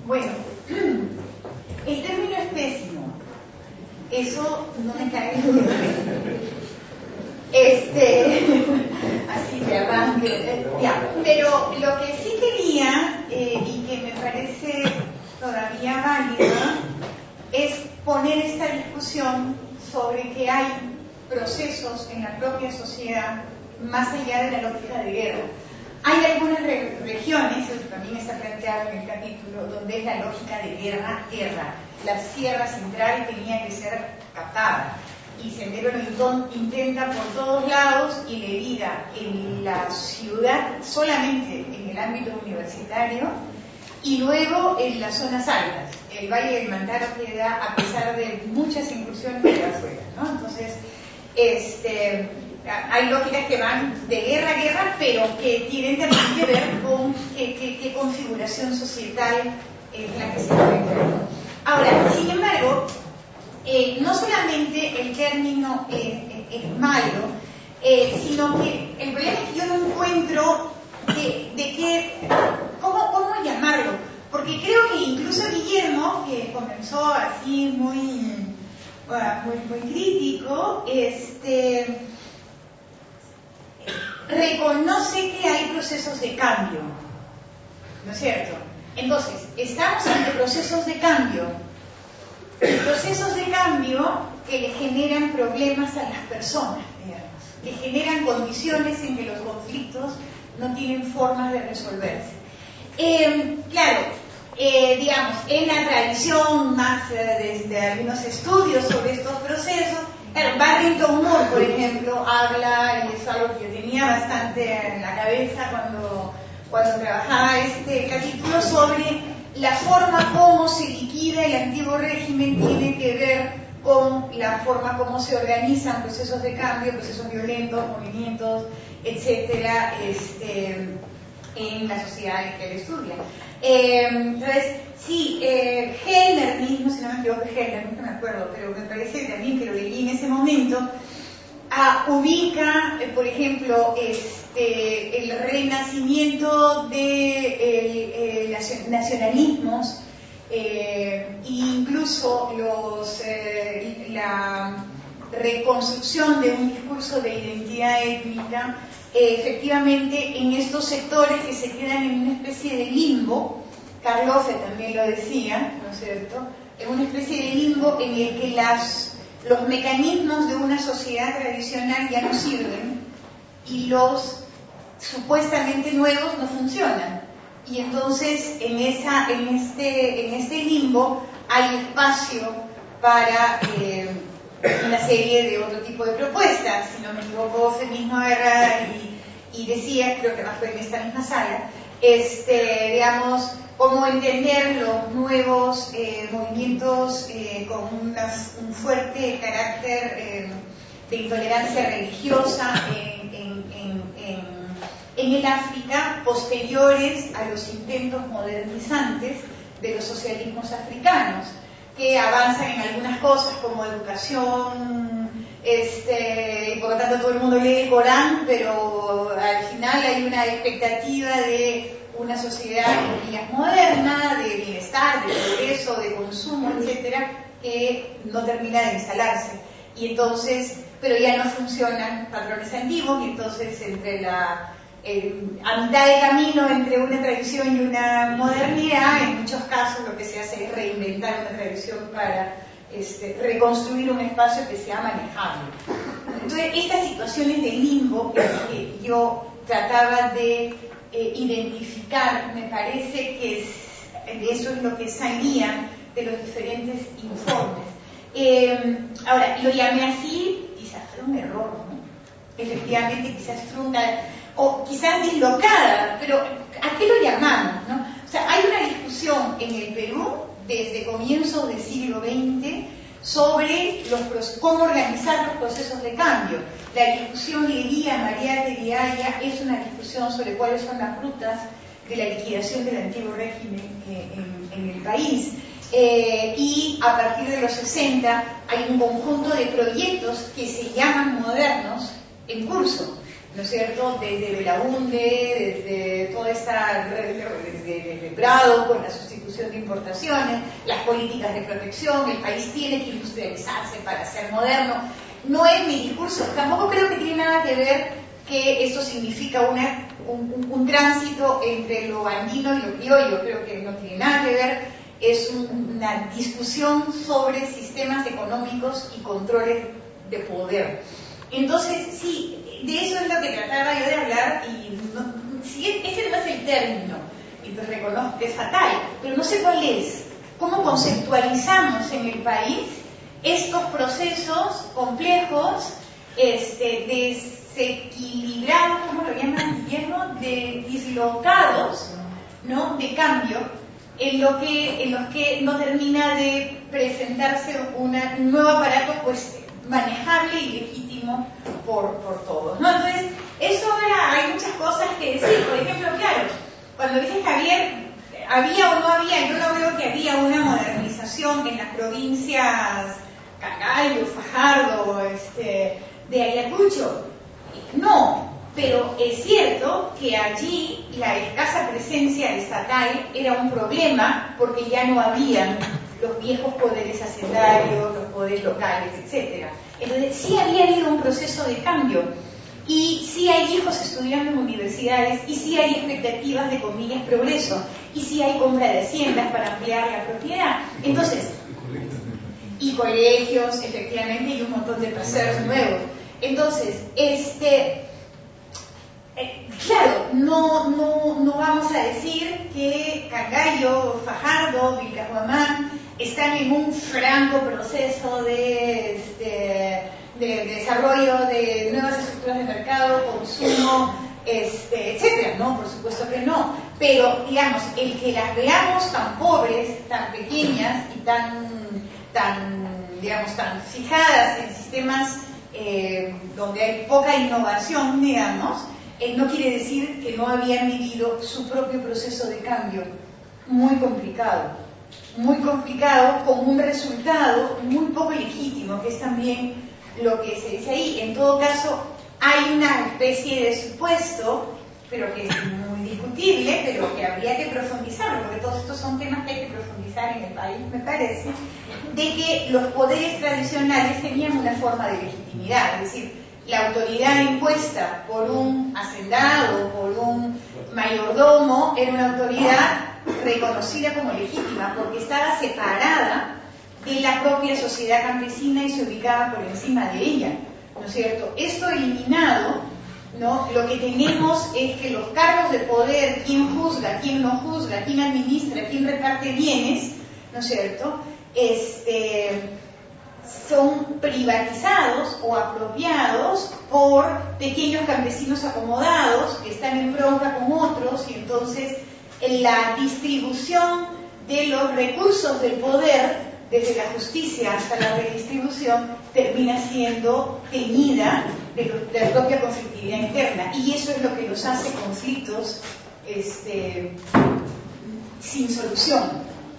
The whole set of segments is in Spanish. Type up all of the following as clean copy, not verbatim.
Bueno, el término es pésimo. Eso no me cae así de arranque. Ya. Pero lo que sí quería, y que me parece todavía válida, es poner esta discusión sobre que hay procesos en la propia sociedad más allá de la lógica de guerra. Hay algunas regiones, eso también está planteado en el capítulo, donde es la lógica de guerra. La Sierra Central tenía que ser captada y Sendero Luminoso intenta por todos lados y medida en la ciudad solamente en el ámbito universitario y luego en las zonas altas. El Valle del Mantaro queda a pesar de muchas incursiones de afuera, ¿no? Entonces, hay lógicas que van de guerra a guerra, pero que tienen también que ver con qué configuración societal es la que se encuentra. Ahora, sin embargo, no solamente el término es malo, sino que el problema es que yo no encuentro ¿cómo llamarlo? Porque creo que incluso Guillermo, que comenzó así muy crítico, reconoce que hay procesos de cambio, ¿no es cierto? Entonces, estamos ante procesos de cambio que le generan problemas a las personas, digamos, que generan condiciones en que los conflictos no tienen formas de resolverse. Claro, digamos, en la tradición más desde algunos estudios sobre estos procesos, Barrington Moore, por ejemplo, habla, y es algo que yo tenía bastante en la cabeza cuando trabajaba este capítulo, sobre la forma como se liquida el antiguo régimen tiene que ver con la forma como se organizan procesos de cambio, procesos violentos, movimientos, etcétera, en las sociedades que él estudia. Entonces, sí, Hellner mismo, si no me equivoco, Hellner, nunca me acuerdo, pero me parece también que lo leí en ese momento, ubica, por ejemplo, el renacimiento de nacionalismos, e incluso la reconstrucción de un discurso de identidad étnica, efectivamente en estos sectores que se quedan en una especie de limbo. Karl Offe también lo decía, ¿no es cierto?, en una especie de limbo en el que los mecanismos de una sociedad tradicional ya no sirven y los supuestamente nuevos no funcionan. Y entonces en este limbo hay espacio para una serie de otro tipo de propuestas. Si no me equivoco, Offe mismo agarra y decía, creo que fue en esta misma sala, digamos, cómo entender los nuevos movimientos con un fuerte carácter de intolerancia religiosa en el África, posteriores a los intentos modernizantes de los socialismos africanos, que avanzan en algunas cosas como educación, y por lo tanto todo el mundo lee el Corán, pero al final hay una expectativa de una sociedad, comillas, moderna, de bienestar, de progreso, de consumo, etcétera, que no termina de instalarse. Y entonces, pero ya no funcionan patrones antiguos, y entonces a mitad de camino entre una tradición y una modernidad, en muchos casos lo que se hace es reinventar una tradición para reconstruir un espacio que sea manejable. Entonces, estas situaciones de limbo que yo trataba de identificar, me parece que de eso es lo que salía de los diferentes informes. Ahora, lo llamé así, quizás fue un error, ¿no? Efectivamente, quizás trunca, o quizás dislocada, pero ¿a qué lo llamamos, no? O sea, hay una discusión en el Perú desde comienzos del siglo XX sobre cómo organizar los procesos de cambio. La discusión Leguía, María Teguiaya, es una discusión sobre cuáles son las rutas de la liquidación del antiguo régimen en el país. Y a partir de los 60 hay un conjunto de proyectos que se llaman modernos en curso, ¿no es cierto?, desde Belaunde, desde toda esta, desde Prado, con la sustitución sustitución de importaciones, las políticas de protección, el país tiene que industrializarse para ser moderno. No es mi discurso, tampoco creo que tiene nada que ver que esto significa un tránsito entre lo andino y lo criollo, creo que no tiene nada que ver, es una discusión sobre sistemas económicos y controles de poder. Entonces, sí, de eso es lo que trataba yo de hablar, y ese no es el término, y pues reconozco que es fatal, pero no sé cuál es. ¿Cómo conceptualizamos en el país estos procesos complejos, desequilibrados, ¿cómo lo llaman, Guillermo? De dislocados, ¿no?, de cambio, en los que no termina de presentarse un nuevo aparato pues manejable y legítimo por todos, ¿no? Entonces, eso ahora hay muchas cosas que decir. Por ejemplo, claro, cuando dice Javier, ¿había o no había? Yo no veo que había una modernización en las provincias Cangallo, Fajardo, de Ayacucho. No, pero es cierto que allí la escasa presencia estatal era un problema porque ya no habían los viejos poderes hacendarios, los poderes locales, etc. Entonces sí había habido un proceso de cambio, y sí hay hijos estudiando en universidades, y sí hay expectativas de, comillas, progreso, y sí hay compra de haciendas para ampliar la propiedad. Entonces, y colegios, efectivamente, y un montón de paseos nuevos. Entonces, claro, no vamos a decir que Cangallo, Fajardo, Vilcabamba están en un franco proceso de desarrollo de nuevas estructuras de mercado, consumo, etcétera, ¿no? Por supuesto que no. Pero, digamos, el que las veamos tan pobres, tan pequeñas y tan fijadas en sistemas donde hay poca innovación, digamos, no quiere decir que no habían vivido su propio proceso de cambio muy complicado, con un resultado muy poco legítimo, que es también lo que se dice ahí. En todo caso, hay una especie de supuesto, pero que es muy discutible, pero que habría que profundizarlo, porque todos estos son temas que hay que profundizar en el país, me parece, de que los poderes tradicionales tenían una forma de legitimidad, es decir, la autoridad impuesta por un hacendado, por un mayordomo, era una autoridad reconocida como legítima, porque estaba separada de la propia sociedad campesina y se ubicaba por encima de ella, ¿no es cierto? Esto eliminado, ¿no? Lo que tenemos es que los cargos de poder, quién juzga, quién no juzga, quién administra, quién reparte bienes, ¿no es cierto?, son privatizados o apropiados por pequeños campesinos acomodados que están en bronca con otros, y entonces la distribución de los recursos del poder, desde la justicia hasta la redistribución, termina siendo teñida de la propia conflictividad interna, y eso es lo que los hace conflictos sin solución,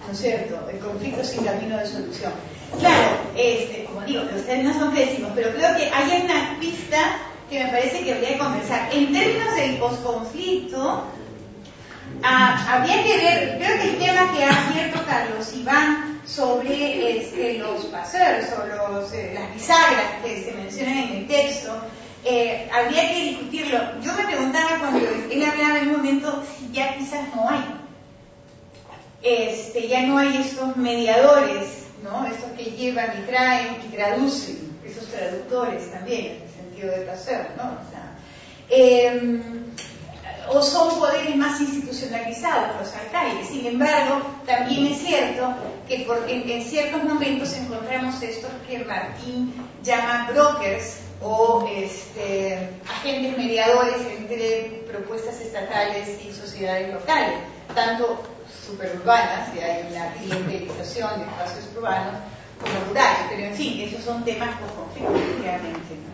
¿no es cierto? El conflicto sin camino de solución. Claro, como digo, ustedes no son pésimos, pero creo que hay una pista que me parece que habría que conversar. En términos del posconflicto, habría que ver, creo que el tema que ha abierto Carlos Iván sobre los passeurs o las bisagras que se mencionan en el texto, habría que discutirlo. Yo me preguntaba cuando él hablaba en un momento si ya quizás no hay. Ya no hay estos mediadores, ¿no? Estos que llevan y traen y traducen, esos traductores también, en el sentido de Pasteur, ¿no? O son poderes más institucionalizados, los alcaldes. Sin embargo, también es cierto que en ciertos momentos encontramos estos que Martín llama brokers o agentes mediadores entre propuestas estatales y sociedades locales, tanto superurbanas, y hay una clientelización de espacios urbanos, como rurales, pero en fin, esos son temas por conflicto, claramente, ¿no?